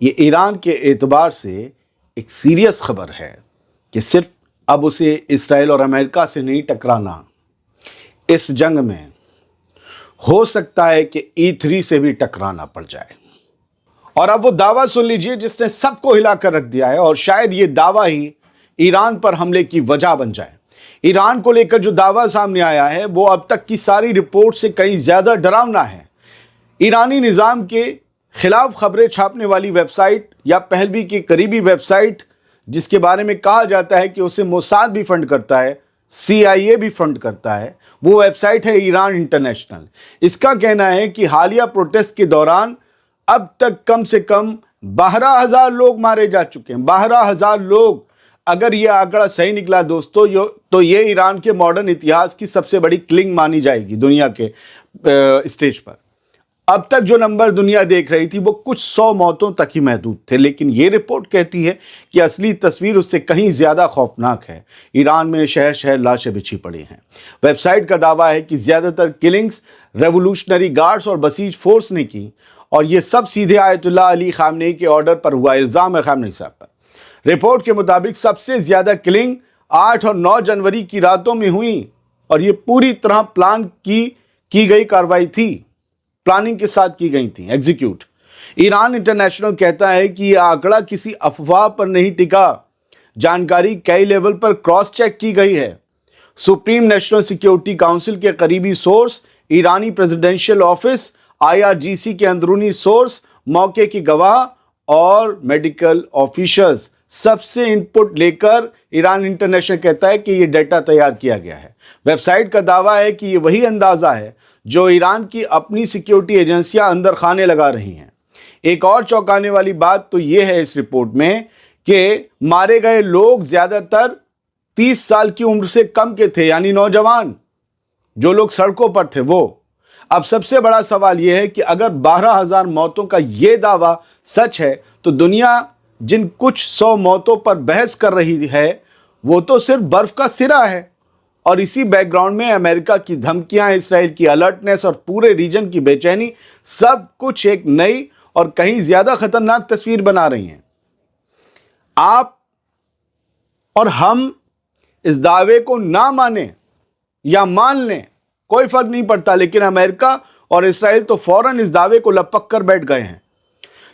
یہ ایران کے اعتبار سے ایک سیریس خبر ہے کہ صرف اب اسے اسرائیل اور امریکہ سے نہیں ٹکرانا، اس جنگ میں ہو سکتا ہے کہ E3 سے بھی ٹکرانا پڑ جائے۔ اور اب وہ دعویٰ سن لیجئے جس نے سب کو ہلا کر رکھ دیا ہے، اور شاید یہ دعویٰ ہی ایران پر حملے کی وجہ بن جائے۔ ایران کو لے کر جو دعویٰ سامنے آیا ہے وہ اب تک کی ساری رپورٹ سے کہیں زیادہ ڈراؤنا ہے۔ ایرانی نظام کے خلاف خبریں چھاپنے والی ویب سائٹ یا پہلوی کی قریبی ویب سائٹ جس کے بارے میں کہا جاتا ہے کہ اسے موساد بھی فنڈ کرتا ہے، CIA بھی فنڈ کرتا ہے، وہ ویب سائٹ ہے ایران انٹرنیشنل۔ اس کا کہنا ہے کہ حالیہ پروٹیسٹ کے دوران اب تک کم سے کم 12,000 لوگ مارے جا چکے ہیں۔ 12,000 لوگ، اگر یہ آنکڑا صحیح نکلا دوستو تو یہ ایران کے ماڈرن اتہاس کی سب سے بڑی کلنگ مانی جائے گی دنیا کے اسٹیج پر۔ اب تک جو نمبر دنیا دیکھ رہی تھی وہ کچھ 100 موتوں تک ہی محدود تھے، لیکن یہ رپورٹ کہتی ہے کہ اصلی تصویر اس سے کہیں زیادہ خوفناک ہے۔ ایران میں شہر شہر لاشیں بچھی پڑی ہیں۔ ویب سائٹ کا دعویٰ ہے کہ زیادہ تر کلنگز ریولوشنری گارڈز اور بسیج فورس نے کی، اور یہ سب سیدھے آیت اللہ علی خامنئی کے آرڈر پر ہوا الزام ہے خامنئی صاحب پر۔ رپورٹ کے مطابق سب سے زیادہ کلنگ 8 اور 9 جنوری کی راتوں میں ہوئیں، اور یہ پوری طرح پلان کی گئی کارروائی تھی، پلاننگ کے ساتھ کی گئی تھیں، ایگزیکیوٹ۔ ایران انٹرنیشنل کہتا ہے کہ یہ آنکڑا کسی افواہ پر نہیں ٹکا، جانکاری کئی لیول پر کراس چیک کی گئی ہے۔ سپریم نیشنل سیکیورٹی کاؤنسل کے قریبی سورس، ایرانی پریزیڈنشیل آفس، IRGC کے اندرونی سورس، موقع کی گواہ اور میڈیکل آفیشلز سب سے ان پٹ لے کر ایران انٹرنیشنل کہتا ہے کہ یہ ڈیٹا تیار کیا گیا ہے۔ ویب سائٹ کا دعویٰ ہے کہ یہ وہی اندازہ ہے جو ایران کی اپنی سیکیورٹی ایجنسیاں اندر خانے لگا رہی ہیں۔ ایک اور چونکانے والی بات تو یہ ہے اس رپورٹ میں کہ مارے گئے لوگ زیادہ تر 30 سال کی عمر سے کم کے تھے، یعنی نوجوان، جو لوگ سڑکوں پر تھے وہ۔ اب سب سے بڑا سوال یہ ہے کہ اگر 12,000 موتوں کا یہ دعویٰ سچ ہے تو دنیا جن کچھ 100 موتوں پر بحث کر رہی ہے وہ تو صرف برف کا سرا ہے، اور اسی بیک گراؤنڈ میں امریکہ کی دھمکیاں، اسرائیل کی الرٹنس اور پورے ریجن کی بے چینی سب کچھ ایک نئی اور کہیں زیادہ خطرناک تصویر بنا رہی ہیں۔ آپ اور ہم اس دعوے کو نہ مانیں یا مان لیں کوئی فرق نہیں پڑتا، لیکن امریکہ اور اسرائیل تو فوراً اس دعوے کو لپک کر بیٹھ گئے ہیں،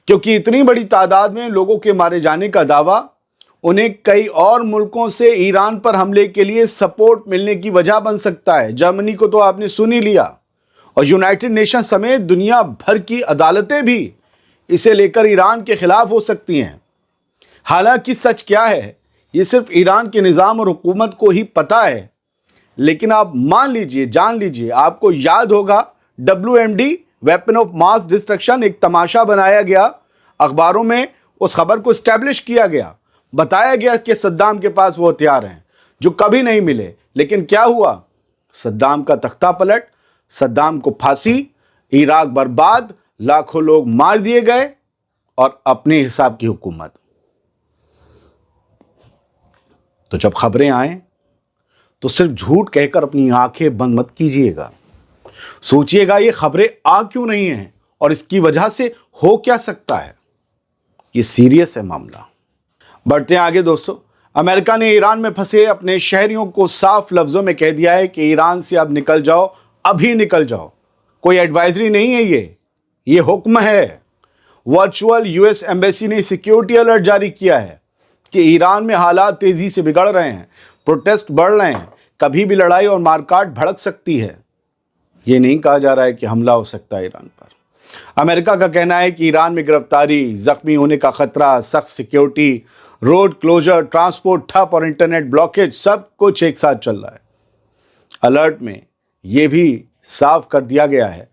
کیونکہ اتنی بڑی تعداد میں لوگوں کے مارے جانے کا دعویٰ انہیں کئی اور ملکوں سے ایران پر حملے کے لیے سپورٹ ملنے کی وجہ بن سکتا ہے۔ جرمنی کو تو آپ نے سن ہی لیا، اور یونائٹڈ نیشن سمیت دنیا بھر کی عدالتیں بھی اسے لے کر ایران کے خلاف ہو سکتی ہیں۔ حالانکہ سچ کیا ہے یہ صرف ایران کے نظام اور حکومت کو ہی پتہ ہے، لیکن آپ مان لیجئے، جان لیجئے، آپ کو یاد ہوگا WMD weapon of mass destruction ایک تماشا بنایا گیا، اخباروں میں اس خبر کو اسٹیبلش کیا گیا، بتایا گیا کہ صدام کے پاس وہ ہتھیار ہیں جو کبھی نہیں ملے، لیکن کیا ہوا؟ صدام کا تختہ پلٹ، صدام کو پھانسی، عراق برباد، لاکھوں لوگ مار دیے گئے، اور اپنے حساب کی حکومت۔ تو جب خبریں آئیں تو صرف جھوٹ کہہ کر اپنی آنکھیں بند مت کیجئے گا، سوچئے گا یہ خبریں آ کیوں نہیں ہیں اور اس کی وجہ سے ہو کیا سکتا ہے۔ یہ سیریس ہے معاملہ۔ بڑھتے ہیں آگے دوستو۔ امریکہ نے ایران میں پھنسے اپنے شہریوں کو صاف لفظوں میں کہہ دیا ہے کہ ایران سے اب نکل جاؤ، ابھی نکل جاؤ۔ کوئی ایڈوائزری نہیں ہے، یہ حکم ہے۔ ورچوئل US ایمبیسی نے سیکیورٹی الرٹ جاری کیا ہے کہ ایران میں حالات تیزی سے بگڑ رہے ہیں، پروٹیسٹ بڑھ رہے ہیں، کبھی بھی لڑائی اور مارکاٹ بھڑک سکتی ہے۔ یہ نہیں کہا جا رہا ہے کہ حملہ ہو سکتا ہے ایران پر۔ امریکہ کا کہنا ہے کہ ایران میں گرفتاری، زخمی ہونے کا خطرہ، سخت سیکیورٹی، روڈ کلوزر، ٹرانسپورٹ ٹھپ اور انٹرنیٹ بلاکیج سب کچھ ایک ساتھ چل رہا ہے۔ الرٹ میں یہ بھی صاف کر دیا گیا ہے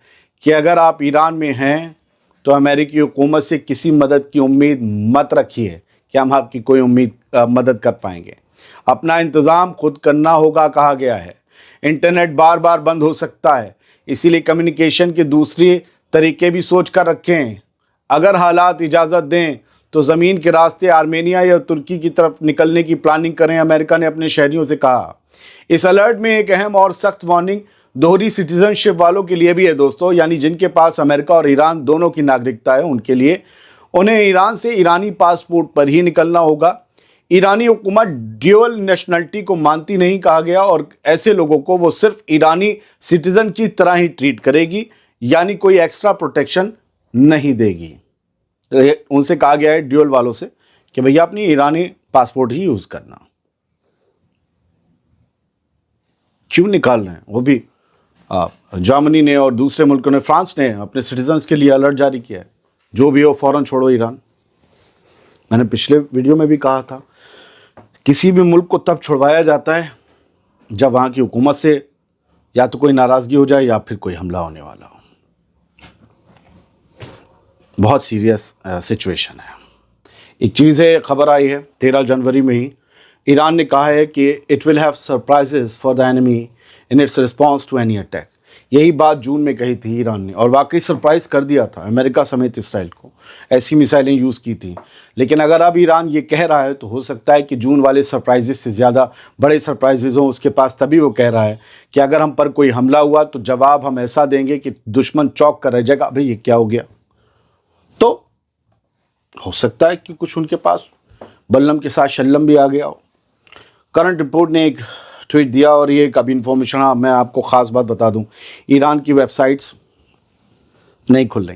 کہ اگر آپ ایران میں ہیں تو امریکی حکومت سے کسی مدد کی امید مت رکھیے کہ ہم آپ کی کوئی مدد کر پائیں گے۔ اپنا انتظام خود کرنا ہوگا کہا گیا ہے۔ انٹرنیٹ بار بار بند ہو سکتا ہے، اسی لیے کمیونیکیشن کے دوسرے طریقے بھی سوچ کر رکھیں۔ اگر حالات اجازت دیں تو زمین کے راستے آرمینیا یا ترکی کی طرف نکلنے کی پلاننگ کریں، امریکہ نے اپنے شہریوں سے کہا۔ اس الرٹ میں ایک اہم اور سخت وارننگ دوہری سٹیزن شپ والوں کے لیے بھی ہے دوستو، یعنی جن کے پاس امریکہ اور ایران دونوں کی ناگرکتا ہے، ان کے لیے انہیں ایران سے ایرانی پاسپورٹ پر ہی نکلنا ہوگا۔ ایرانی حکومت ڈیول نیشنلٹی کو مانتی نہیں کہا گیا، اور ایسے لوگوں کو وہ صرف ایرانی سٹیزن کی طرح ہی ٹریٹ کرے گی، یعنی کوئی ایکسٹرا پروٹیکشن نہیں دے گی۔ ان سے کہا گیا ہے ڈیول والوں سے کہ بھئی اپنی ایرانی پاسپورٹ ہی یوز کرنا۔ کیوں نکال رہے ہیں؟ وہ بھی جرمنی نے اور دوسرے ملکوں نے، فرانس نے اپنے سٹیزنز کے لیے الرٹ جاری کیا ہے، جو بھی ہو فوراً چھوڑو ایران۔ میں نے پچھلے ویڈیو میں بھی کہا تھا، کسی بھی ملک کو تب چھڑوایا جاتا ہے جب وہاں کی حکومت سے یا تو کوئی ناراضگی ہو جائے یا پھر کوئی حملہ ہونے والا ہو۔ بہت سیریس سچویشن ہے۔ ایک چیز ہے، خبر آئی ہے 13 جنوری میں ہی، ایران نے کہا ہے کہ it will have surprises for the enemy in its response to any attack. یہی بات جون میں کہی تھی ایران نے، اور واقعی سرپرائز کر دیا تھا امریکہ سمیت اسرائیل کو، ایسی میزائلیں یوز کی تھیں۔ لیکن اگر اب ایران یہ کہہ رہا ہے تو ہو سکتا ہے کہ جون والے سرپرائزز سے زیادہ بڑے سرپرائزز ہوں اس کے پاس، تبھی وہ کہہ رہا ہے کہ اگر ہم پر کوئی حملہ ہوا تو جواب ہم ایسا دیں گے کہ دشمن چوک کر رہ جائے گا، بھئی یہ کیا ہو گیا۔ تو ہو سکتا ہے کہ کچھ ان کے پاس بلم کے ساتھ شلم بھی آ گیا ہو۔ کرنٹ رپورٹ نے ایک ٹویٹ دیا، اور یہ ایک ابھی انفارمیشن، میں آپ کو خاص بات بتا دوں، ایران کی ویب سائٹس نہیں کھل رہی۔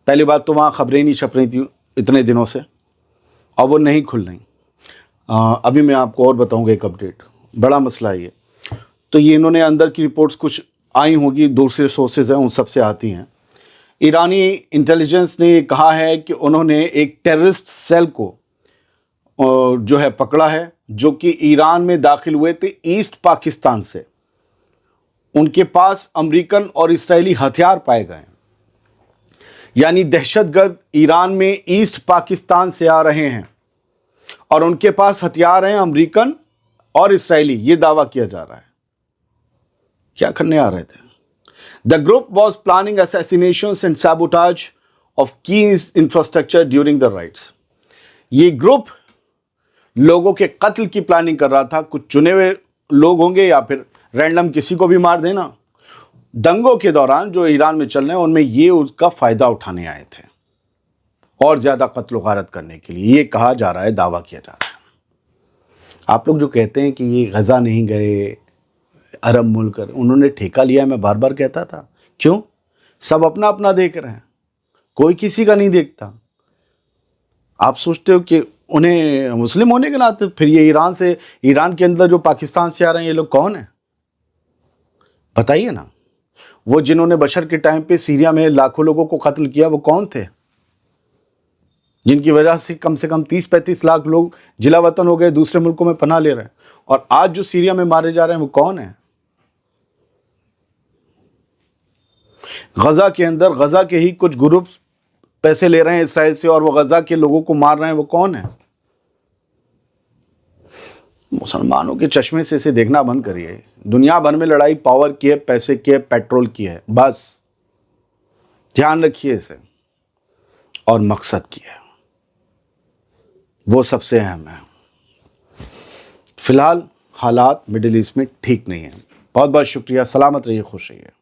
پہلی بات تو وہاں خبریں نہیں چھپ رہی تھیں اتنے دنوں سے، اور وہ نہیں کھل رہی۔ ابھی میں آپ کو اور بتاؤں گا ایک اپڈیٹ، بڑا مسئلہ ہے یہ۔ تو یہ انہوں نے اندر کی رپورٹس کچھ آئی ہوں گی، دوسرے سورسز ہیں ان سب سے آتی ہیں۔ ایرانی انٹیلیجنس نے یہ کہا ہے کہ انہوں نے ایک ٹیررسٹ سیل کو جو ہے پکڑا ہے، جو کہ ایران میں داخل ہوئے تھے ایسٹ پاکستان سے۔ ان کے پاس امریکن اور اسرائیلی ہتھیار پائے گئے ہیں، یعنی دہشت گرد ایران میں ایسٹ پاکستان سے آ رہے ہیں، اور ان کے پاس ہتھیار ہیں امریکن اور اسرائیلی، یہ دعویٰ کیا جا رہا ہے۔ کیا کرنے آ رہے تھے؟ The group was planning assassinations and sabotage of key infrastructure during the raids. یہ گروپ لوگوں کے قتل کی پلاننگ کر رہا تھا، کچھ چنے ہوئے لوگ ہوں گے یا پھر رینڈم کسی کو بھی مار دینا۔ دنگوں کے دوران جو ایران میں چل رہے ہیں ان میں یہ اس کا فائدہ اٹھانے آئے تھے، اور زیادہ قتل و غارت کرنے کے لیے، یہ کہا جا رہا ہے، دعویٰ کیا جا رہا ہے۔ آپ لوگ جو کہتے ہیں کہ یہ غزہ نہیں گئے، عرب ملک، انہوں نے ٹھیکہ لیا ہے، میں بار بار کہتا تھا، کیوں؟ سب اپنا اپنا دیکھ رہے ہیں، کوئی کسی کا نہیں دیکھتا۔ آپ سوچتے ہو کہ انہیں مسلم ہونے کے ناطے پھر یہ ایران کے اندر جو پاکستان سے آ رہے ہیں یہ لوگ کون ہیں؟ بتائیے نا۔ وہ جنہوں نے بشر کے ٹائم پہ سیریا میں لاکھوں لوگوں کو قتل کیا، وہ کون تھے؟ جن کی وجہ سے کم 30-35 لاکھ لوگ جلا وطن ہو گئے، دوسرے ملکوں میں پناہ لے رہے ہیں، اور آج جو سیریا میں مارے جا رہے ہیں وہ کون ہیں؟ غزہ کے اندر غزہ کے ہی کچھ گروپس پیسے لے رہے ہیں اسرائیل سے، اور وہ غزہ کے لوگوں کو مار رہے ہیں، وہ کون ہیں؟ مسلمانوں کے چشمے سے اسے دیکھنا بند کریے۔ دنیا بھر میں لڑائی پاور کی ہے، پیسے کی ہے، پیٹرول کی ہے، بس دھیان رکھیے اسے، اور مقصد کی ہے، وہ سب سے اہم ہے۔ فی الحال حالات مڈل ایسٹ میں ٹھیک نہیں ہیں۔ بہت بہت شکریہ، سلامت رہیے، خوش رہیے۔